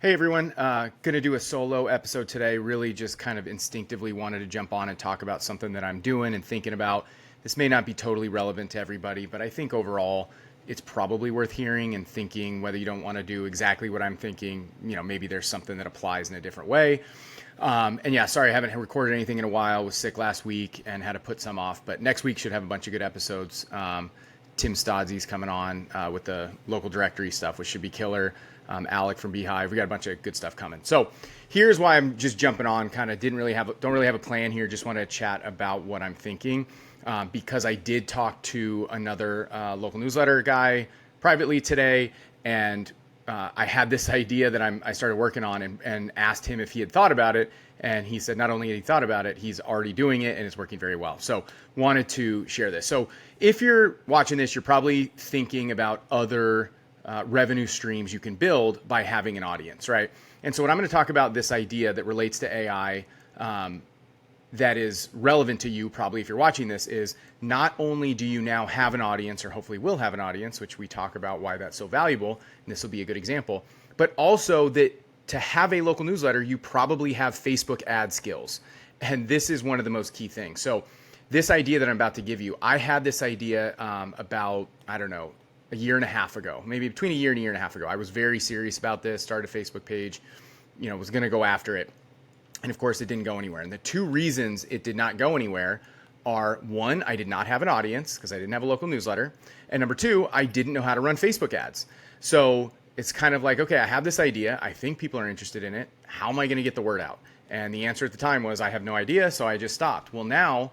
Hey everyone, gonna do a solo episode today. Really just kind of instinctively wanted to jump on and talk about something that I'm doing and thinking about. This may not be totally relevant to everybody, but I think overall it's probably worth hearing and thinking. Whether you don't want to do exactly what I'm thinking, maybe there's something that applies in a different way. And yeah, sorry, I haven't recorded anything in a while. Was sick last week and had to put some off, but next week should have a bunch of good episodes. Tim Stoddsy's coming on with the local directory stuff, which should be killer. Alec from Beehive. We got a bunch of good stuff coming. So here's why I'm just jumping on. Kind of don't really have a plan here. Just want to chat about what I'm thinking because I did talk to another local newsletter guy privately today, and I had this idea that I started working on and asked him if he had thought about it. And he said not only had he thought about it, he's already doing it and it's working very well. So wanted to share this. So if you're watching this, you're probably thinking about other revenue streams you can build by having an audience, right? And so what I'm going to talk about, this idea that relates to AI that is relevant to you probably if you're watching this, is not only do you now have an audience, or hopefully will have an audience, which we talk about why that's so valuable, and this will be a good example, but also that to have a local newsletter, you probably have Facebook ad skills. And this is one of the most key things. So this idea that I'm about to give you, I had this idea about, I don't know, a year and a half ago, maybe between a year and a half ago. I was very serious about this, started a Facebook page, was going to go after it. And of course it didn't go anywhere. And the two reasons it did not go anywhere are, one, I did not have an audience because I didn't have a local newsletter. And number two, I didn't know how to run Facebook ads. So it's kind of like, okay, I have this idea. I think people are interested in it. How am I going to get the word out? And the answer at the time was, I have no idea. So I just stopped. Well, now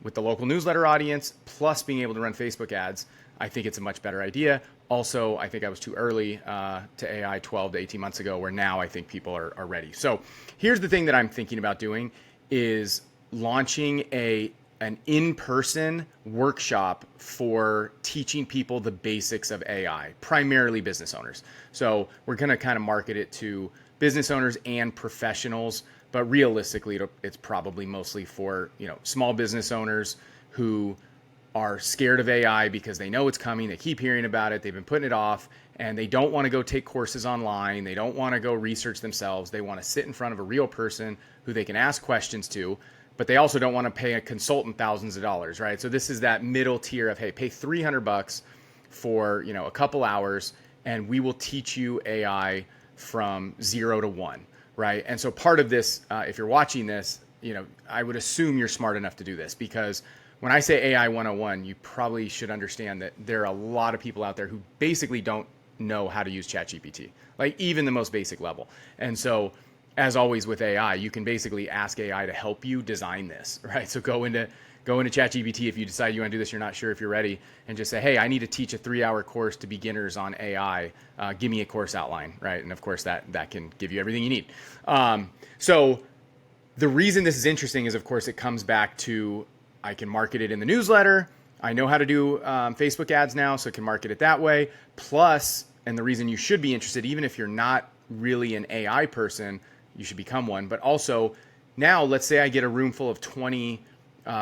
with the local newsletter audience, plus being able to run Facebook ads, I think it's a much better idea. Also, I think I was too early to AI 12 to 18 months ago, where now I think people are ready. So here's the thing that I'm thinking about doing is launching an in-person workshop for teaching people the basics of AI, primarily business owners. So we're going to kind of market it to business owners and professionals, but realistically, it's probably mostly for small business owners who are scared of AI because they know it's coming. They keep hearing about it. They've been putting it off, and they don't want to go take courses online. They don't want to go research themselves. They want to sit in front of a real person who they can ask questions to, but they also don't want to pay a consultant thousands of dollars, right? So this is that middle tier of, hey, pay $300 for, a couple hours, and we will teach you AI from 0 to 1, right? And so part of this, if you're watching this, I would assume you're smart enough to do this, because when I say AI 101, you probably should understand that there are a lot of people out there who basically don't know how to use ChatGPT, like even the most basic level. And so, as always with AI, you can basically ask AI to help you design this, right? So go into ChatGPT if you decide you want to do this, you're not sure if you're ready, and just say, hey, I need to teach a 3-hour course to beginners on AI. Give me a course outline, right? And of course that can give you everything you need. So the reason this is interesting is, of course, it comes back to, I can market it in the newsletter. I know how to do Facebook ads now, so I can market it that way. Plus, and the reason you should be interested, even if you're not really an AI person, you should become one. But also, now let's say I get a room full of 20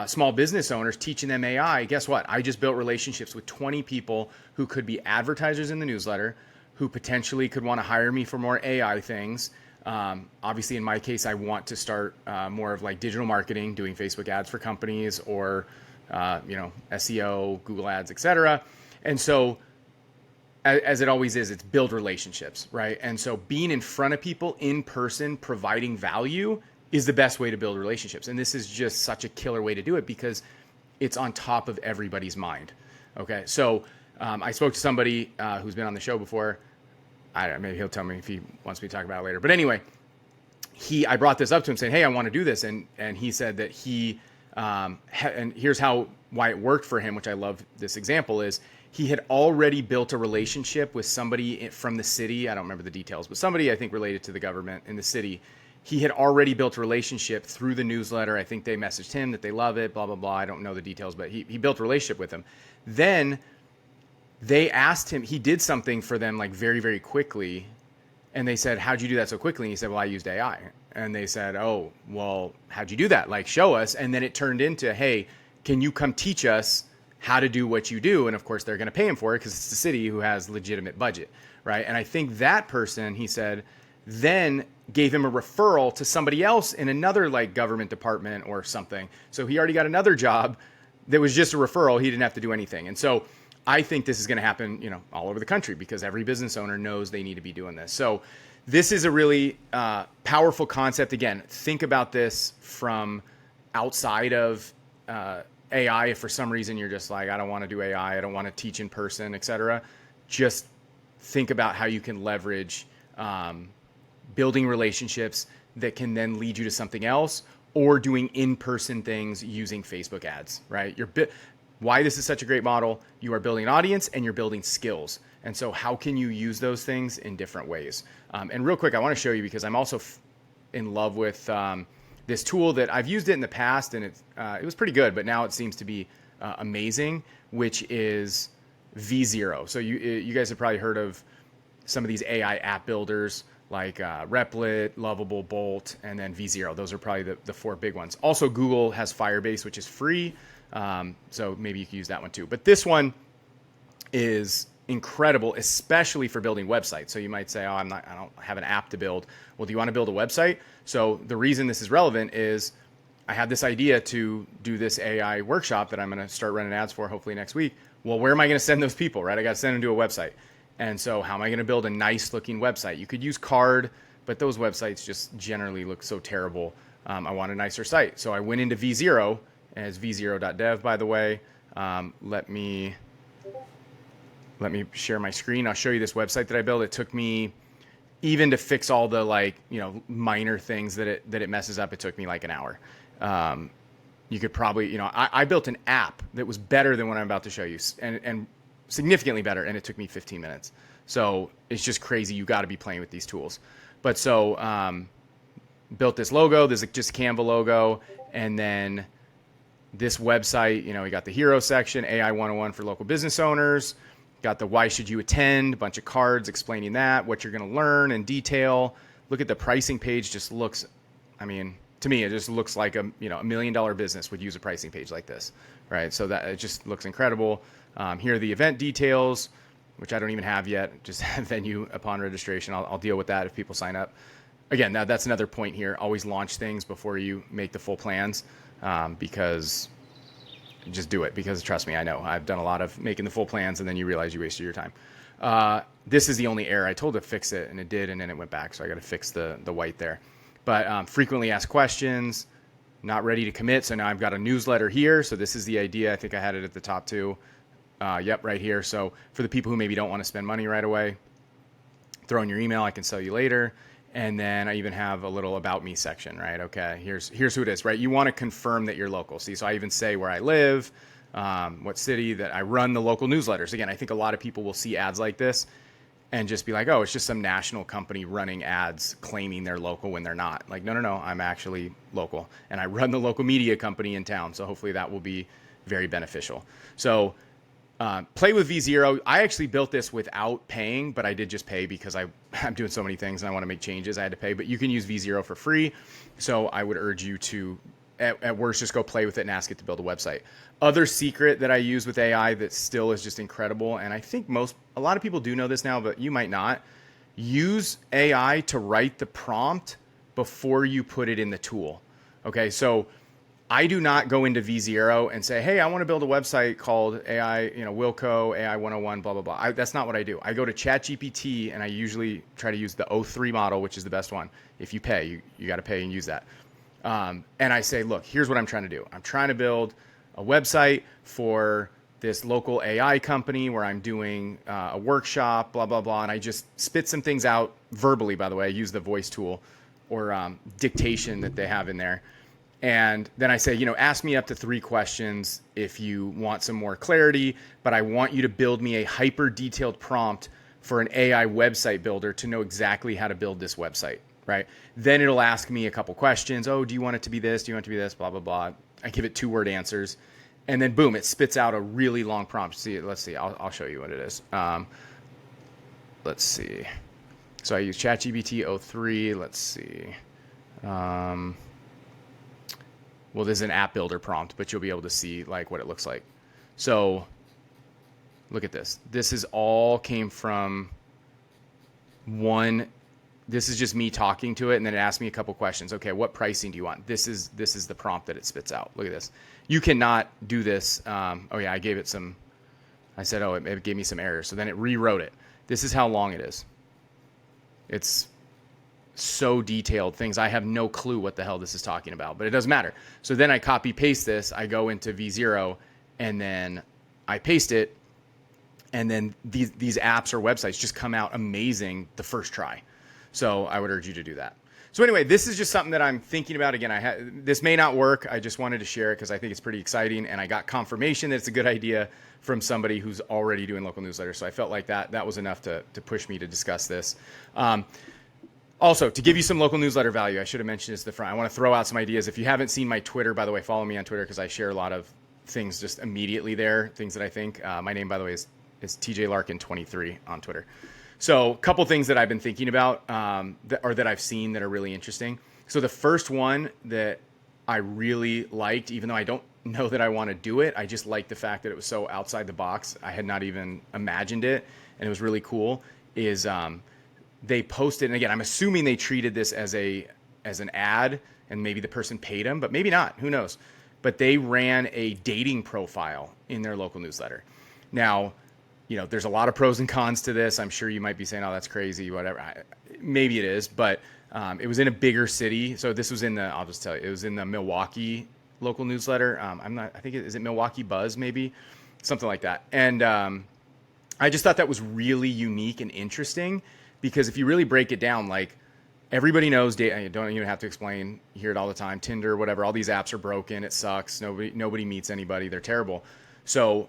small business owners teaching them AI. Guess what? I just built relationships with 20 people who could be advertisers in the newsletter, who potentially could want to hire me for more AI things. Obviously, in my case, I want to start more of like digital marketing, doing Facebook ads for companies, or SEO, Google ads, etc. And so, as it always is, it's build relationships, right? And so, being in front of people in person, providing value, is the best way to build relationships. And this is just such a killer way to do it because it's on top of everybody's mind. Okay, so I spoke to somebody who's been on the show before. I don't know, maybe he'll tell me if he wants me to talk about it later. But anyway, I brought this up to him saying, hey, I want to do this. And he said that and here's why it worked for him, which I love this example, is he had already built a relationship with somebody from the city. I don't remember the details, but somebody I think related to the government in the city. He had already built a relationship through the newsletter. I think they messaged him that they love it, blah, blah, blah. I don't know the details, but he built a relationship with them. Then they asked him, he did something for them like very, very quickly. And they said, how'd you do that so quickly? And he said, well, I used AI. And they said, oh, well, how'd you do that? Like, show us. And then it turned into, hey, can you come teach us how to do what you do? And of course, they're going to pay him for it because it's the city who has legitimate budget, right? And I think that person, he said, then gave him a referral to somebody else in another like government department or something. So he already got another job that was just a referral. He didn't have to do anything. And so I think this is going to happen, all over the country because every business owner knows they need to be doing this. So this is a really powerful concept. Again, think about this from outside of AI. If for some reason you're just like, I don't want to do AI, I don't want to teach in person, etc. Just think about how you can leverage building relationships that can then lead you to something else, or doing in-person things using Facebook ads, right? Why this is such a great model, you are building an audience and you're building skills. And so how can you use those things in different ways? And real quick, I want to show you because I'm also in love with this tool that I've used it in the past and it was pretty good, but now it seems to be amazing, which is V0. So you guys have probably heard of some of these AI app builders like Replit, Lovable, Bolt, and then V0. Those are probably the four big ones. Also, Google has Firebase, which is free. So maybe you can use that one too. But this one is incredible, especially for building websites. So you might say, I don't have an app to build. Well, do you want to build a website? So the reason this is relevant is I had this idea to do this AI workshop that I'm going to start running ads for hopefully next week. Well, where am I going to send those people, right? I got to send them to a website. And so how am I going to build a nice looking website? You could use Card, but those websites just generally look so terrible. I want a nicer site. So I went into V0, and it's v0.dev, by the way. Let me share my screen. I'll show you this website that I built. It took me, even to fix all the minor things that it messes up, it took me like an hour. You could probably, I built an app that was better than what I'm about to show you, and significantly better, and it took me 15 minutes. So it's just crazy. You got to be playing with these tools. But so built this logo. There's just Canva logo, and then this website. We got the hero section, AI 101 for local business owners. Got the why should you attend, a bunch of cards explaining that, what you're going to learn in detail. Look at the pricing page. Just looks, to me, it just looks like $1 million business would use a pricing page like this, right? So that it just looks incredible. Here are the event details, which I don't even have yet. Just venue upon registration. I'll deal with that if people sign up. Again, that's another point here. Always launch things before you make the full plans, because just do it. Because trust me, I know I've done a lot of making the full plans and then you realize you wasted your time. This is the only error. I told it to fix it and it did, and then it went back. So I got to fix the white there. But frequently asked questions, not ready to commit. So now I've got a newsletter here. So this is the idea. I think I had it at the top too. Yep, right here. So for the people who maybe don't want to spend money right away, throw in your email. I can sell you later. And then I even have a little about me section, right? Okay, here's who it is, right? You want to confirm that you're local. See, so I even say where I live, what city, that I run the local newsletters. Again, I think a lot of people will see ads like this and just be like, oh, it's just some national company running ads claiming they're local when they're not. Like, no, I'm actually local. And I run the local media company in town. So hopefully that will be very beneficial. So play with V0. I actually built this without paying, but I did just pay because I'm doing so many things and I want to make changes. I had to pay, but you can use V0 for free. So I would urge you to, at worst, just go play with it and ask it to build a website. Other secret that I use with AI that still is just incredible, and I think a lot of people do know this now, but you might not, use AI to write the prompt before you put it in the tool. Okay, so I do not go into V0 and say, hey, I want to build a website called AI, Wilco, AI 101, blah, blah, blah. That's not what I do. I go to ChatGPT and I usually try to use the O3 model, which is the best one. If you pay, you got to pay and use that. And I say, look, here's what I'm trying to do. I'm trying to build a website for this local AI company where I'm doing a workshop, blah, blah, blah. And I just spit some things out verbally, by the way. I use the voice tool or dictation that they have in there. And then I say, ask me up to 3 questions if you want some more clarity, but I want you to build me a hyper detailed prompt for an AI website builder to know exactly how to build this website, right? Then it'll ask me a couple questions. Oh, do you want it to be this? Do you want it to be this? Blah, blah, blah. I give it 2-word answers. And then boom, it spits out a really long prompt. Let's see. I'll show you what it is. Let's see. So I use ChatGPT 03. Let's see. Well, there's an app builder prompt, but you'll be able to see like what it looks like. So look at this. This is all came from one this is just me talking to it, and then it asks me a couple questions. Okay, what pricing do you want? This is the prompt that it spits out. Look at this. You cannot do this. Oh yeah, I gave it some. I said, oh, it gave me some errors. So then it rewrote it. This is how long it is. It's so detailed, things I have no clue what the hell this is talking about, but it doesn't matter. So then I copy paste this. I go into V0, and then I paste it, and then these apps or websites just come out amazing the first try. So I would urge you to do that. So anyway, this is just something that I'm thinking about. Again, this may not work. I just wanted to share it because I think it's pretty exciting, and I got confirmation that it's a good idea from somebody who's already doing local newsletters. So I felt like that was enough to push me to discuss this. Also, to give you some local newsletter value, I should have mentioned this at the front. I want to throw out some ideas. If you haven't seen my Twitter, by the way, follow me on Twitter because I share a lot of things just immediately there, things that I think. My name, by the way, is TJ Larkin 23 on Twitter. So a couple things that I've been thinking about that I've seen that are really interesting. So the first one that I really liked, even though I don't know that I want to do it, I just liked the fact that it was so outside the box. I had not even imagined it, and it was really cool, is they posted, and again, I'm assuming they treated this as an ad, and maybe the person paid them, but maybe not, who knows. But they ran a dating profile in their local newsletter. Now, there's a lot of pros and cons to this. I'm sure you might be saying, oh, that's crazy, whatever. Maybe it is, but it was in a bigger city. So this was I'll just tell you, it was in the Milwaukee local newsletter. Is it Milwaukee Buzz, maybe? Something like that. And I just thought that was really unique and interesting because if you really break it down, like everybody knows, you don't even have to explain, you hear it all the time, Tinder, whatever, all these apps are broken. It sucks. Nobody meets anybody. They're terrible. So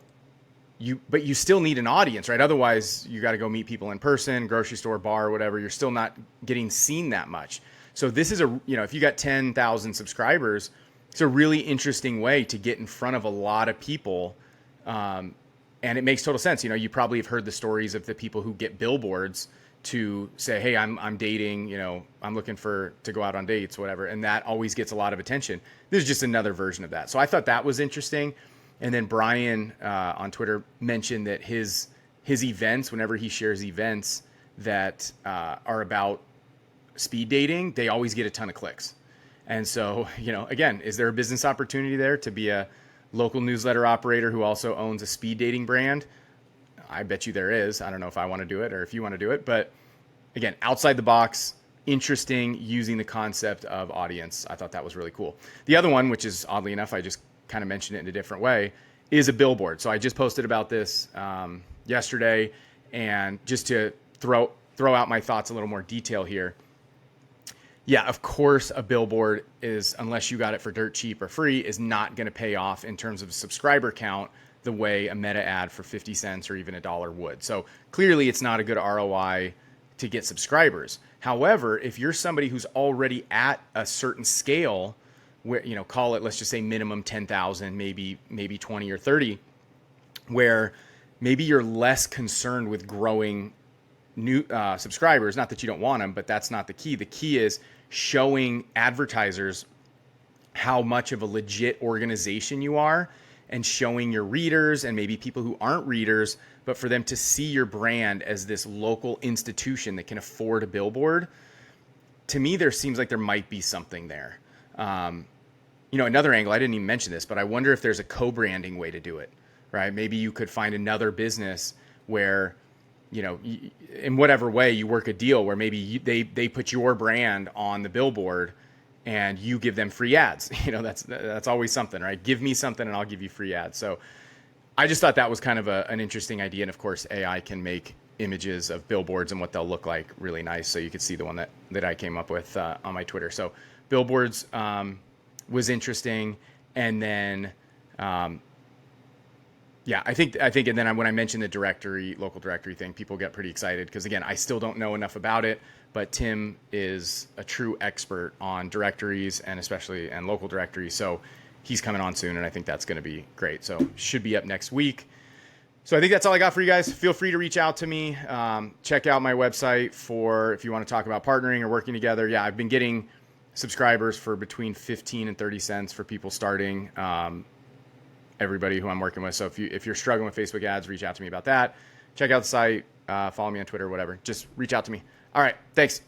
but you still need an audience, right? Otherwise, you got to go meet people in person, grocery store, bar, whatever. You're still not getting seen that much. So this is if you got 10,000 subscribers, it's a really interesting way to get in front of a lot of people. And it makes total sense. You probably have heard the stories of the people who get billboards to say, hey, I'm dating, I'm looking to go out on dates, whatever. And that always gets a lot of attention. This is just another version of that. So I thought that was interesting. And then Brian on Twitter mentioned that his events, whenever he shares events that are about speed dating, they always get a ton of clicks. And so, again, is there a business opportunity there to be a local newsletter operator who also owns a speed dating brand? I bet you there is. I don't know if I want to do it or if you want to do it. But again, outside the box, interesting, using the concept of audience. I thought that was really cool. The other one, which is oddly enough, I just kind of mentioned it in a different way, is a billboard. So I just posted about this yesterday, and just to throw out my thoughts a little more detail here. Yeah, of course, a billboard is, unless you got it for dirt cheap or free, is not going to pay off in terms of subscriber count the way a meta ad for 50 cents or even $1 would. So clearly it's not a good ROI to get subscribers. However, if you're somebody who's already at a certain scale, where, call it, let's just say minimum 10,000, maybe 20 or 30, where maybe you're less concerned with growing new subscribers. Not that you don't want them, but that's not the key. The key is showing advertisers how much of a legit organization you are, and showing your readers and maybe people who aren't readers, but for them to see your brand as this local institution that can afford a billboard. To me, there seems like there might be something there. Another angle, I didn't even mention this, but I wonder if there's a co-branding way to do it, right? Maybe you could find another business where, in whatever way you work a deal where maybe they put your brand on the billboard and you give them free ads. That's always something, right? Give me something and I'll give you free ads. So I just thought that was kind of an interesting idea. And of course, AI can make images of billboards and what they'll look like really nice. So you could see the one that I came up with on my Twitter. So billboards was interesting. And then, I think, and then when I mentioned the local directory thing, people get pretty excited because, again, I still don't know enough about it, but Tim is a true expert on directories and local directories. So he's coming on soon, and I think that's going to be great. So should be up next week. So I think that's all I got for you guys. Feel free to reach out to me. Check out my website if you want to talk about partnering or working together. Yeah, I've been getting subscribers for between 15 and 30 cents for people starting. Everybody who I'm working with. So if you're struggling with Facebook ads, reach out to me about that. Check out the site, follow me on Twitter, whatever. Just reach out to me. All right. Thanks.